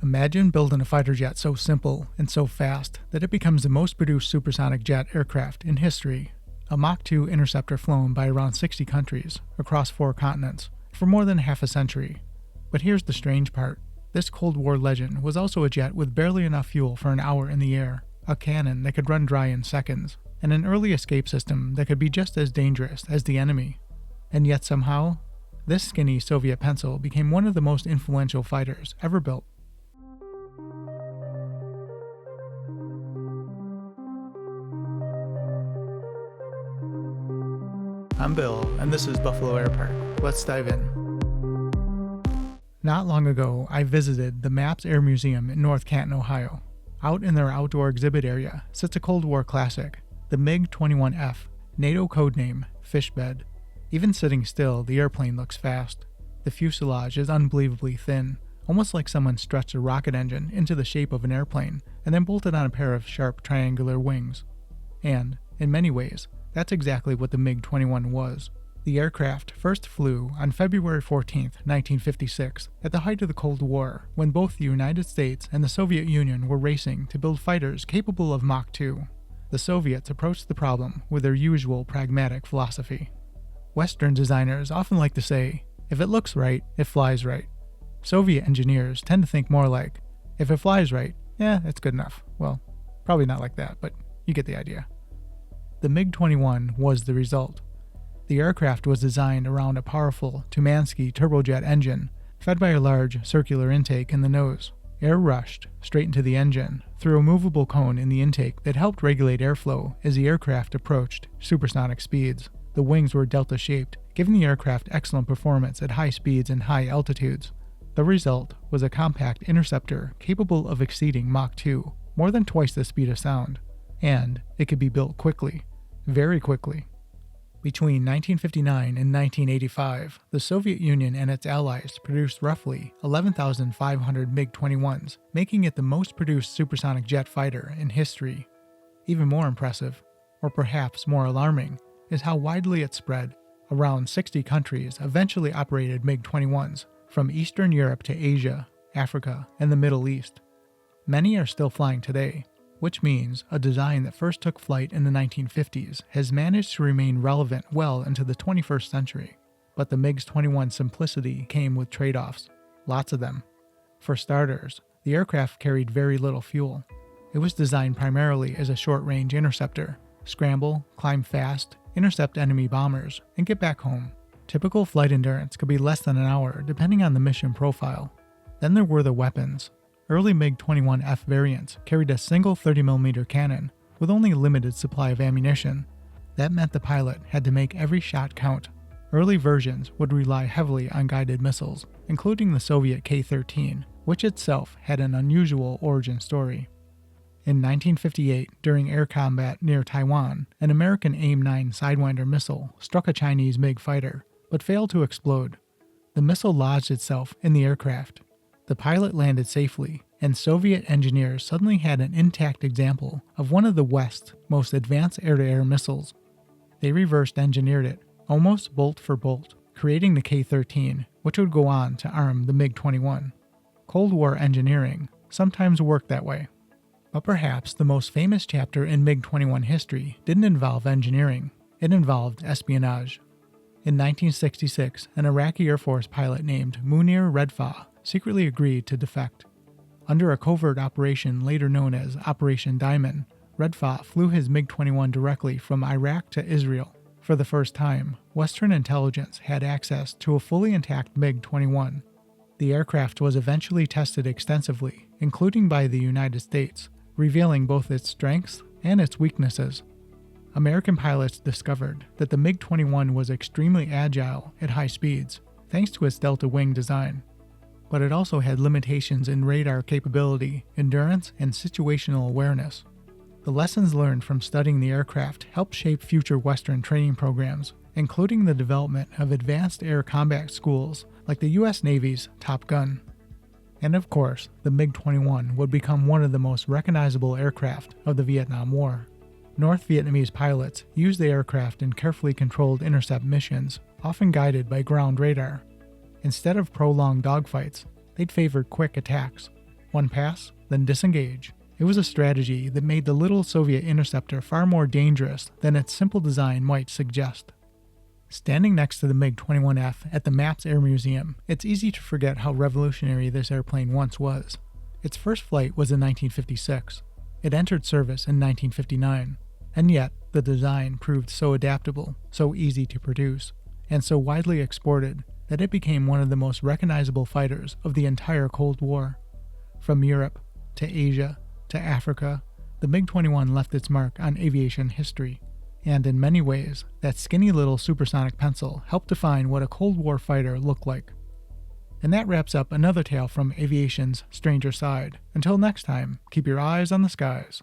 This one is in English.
Imagine building a fighter jet so simple and so fast that it becomes the most produced supersonic jet aircraft in history. A Mach 2 interceptor flown by around 60 countries across 4 continents for more than half a century. But here's the strange part. This Cold War legend was also a jet with barely enough fuel for an hour in the air, a cannon that could run dry in seconds, and an early escape system that could be just as dangerous as the enemy. And yet somehow, this skinny Soviet pencil became one of the most influential fighters ever built. I'm Bill, and this is Buffalo Air Park. Let's dive in. Not long ago, I visited the Maps Air Museum in North Canton, Ohio. Out in their outdoor exhibit area sits a Cold War classic, the MiG-21F, NATO codename Fishbed. Even sitting still, the airplane looks fast. The fuselage is unbelievably thin, almost like someone stretched a rocket engine into the shape of an airplane and then bolted on a pair of sharp triangular wings. And, in many ways, that's exactly what the MiG-21 was. The aircraft first flew on February 14, 1956, at the height of the Cold War, when both the United States and the Soviet Union were racing to build fighters capable of Mach 2. The Soviets approached the problem with their usual pragmatic philosophy. Western designers often like to say, if it looks right, it flies right. Soviet engineers tend to think more like, if it flies right, it's good enough. Well, probably not like that, but you get the idea. The MiG-21 was the result. The aircraft was designed around a powerful Tumansky turbojet engine, fed by a large circular intake in the nose. Air rushed straight into the engine through a movable cone in the intake that helped regulate airflow as the aircraft approached supersonic speeds. The wings were delta-shaped, giving the aircraft excellent performance at high speeds and high altitudes. The result was a compact interceptor capable of exceeding Mach 2, more than twice the speed of sound. And it could be built quickly. Very quickly. Between 1959 and 1985, the Soviet Union and its allies produced roughly 11,500 MiG-21s, making it the most produced supersonic jet fighter in history. Even more impressive, or perhaps more alarming, is how widely it spread. Around 60 countries eventually operated MiG-21s, from Eastern Europe to Asia, Africa, and the Middle East. Many are still flying today, which means a design that first took flight in the 1950s has managed to remain relevant well into the 21st century. But the MiG-21 simplicity came with trade-offs, lots of them. For starters, the aircraft carried very little fuel. It was designed primarily as a short-range interceptor, scramble, climb fast, intercept enemy bombers, and get back home. Typical flight endurance could be less than an hour depending on the mission profile. Then there were the weapons. Early MiG-21F variants carried a single 30mm cannon with only a limited supply of ammunition. That meant the pilot had to make every shot count. Early versions would rely heavily on guided missiles, including the Soviet K-13, which itself had an unusual origin story. In 1958, during air combat near Taiwan, an American AIM-9 Sidewinder missile struck a Chinese MiG fighter, but failed to explode. The missile lodged itself in the aircraft. The pilot landed safely, and Soviet engineers suddenly had an intact example of one of the West's most advanced air-to-air missiles. They reversed engineered it, almost bolt for bolt, creating the K-13, which would go on to arm the MiG-21. Cold War engineering sometimes worked that way. But perhaps the most famous chapter in MiG-21 history didn't involve engineering, it involved espionage. In 1966, an Iraqi Air Force pilot named Munir Redfa secretly agreed to defect. Under a covert operation later known as Operation Diamond, Redfa flew his MiG-21 directly from Iraq to Israel. For the first time, Western intelligence had access to a fully intact MiG-21. The aircraft was eventually tested extensively, including by the United States, revealing both its strengths and its weaknesses. American pilots discovered that the MiG-21 was extremely agile at high speeds, thanks to its delta wing design. But it also had limitations in radar capability, endurance, and situational awareness. The lessons learned from studying the aircraft helped shape future Western training programs, including the development of advanced air combat schools like the U.S. Navy's Top Gun. And of course, the MiG-21 would become one of the most recognizable aircraft of the Vietnam War. North Vietnamese pilots used the aircraft in carefully controlled intercept missions, often guided by ground radar. Instead of prolonged dogfights, they'd favored quick attacks. One pass, then disengage. It was a strategy that made the little Soviet interceptor far more dangerous than its simple design might suggest. Standing next to the MiG-21F at the Maps Air Museum, it's easy to forget how revolutionary this airplane once was. Its first flight was in 1956. It entered service in 1959. And yet, the design proved so adaptable, so easy to produce, and so widely exported that it became one of the most recognizable fighters of the entire Cold War. From Europe, to Asia, to Africa, the MiG-21 left its mark on aviation history. And in many ways, that skinny little supersonic pencil helped define what a Cold War fighter looked like. And that wraps up another tale from aviation's stranger side. Until next time, keep your eyes on the skies.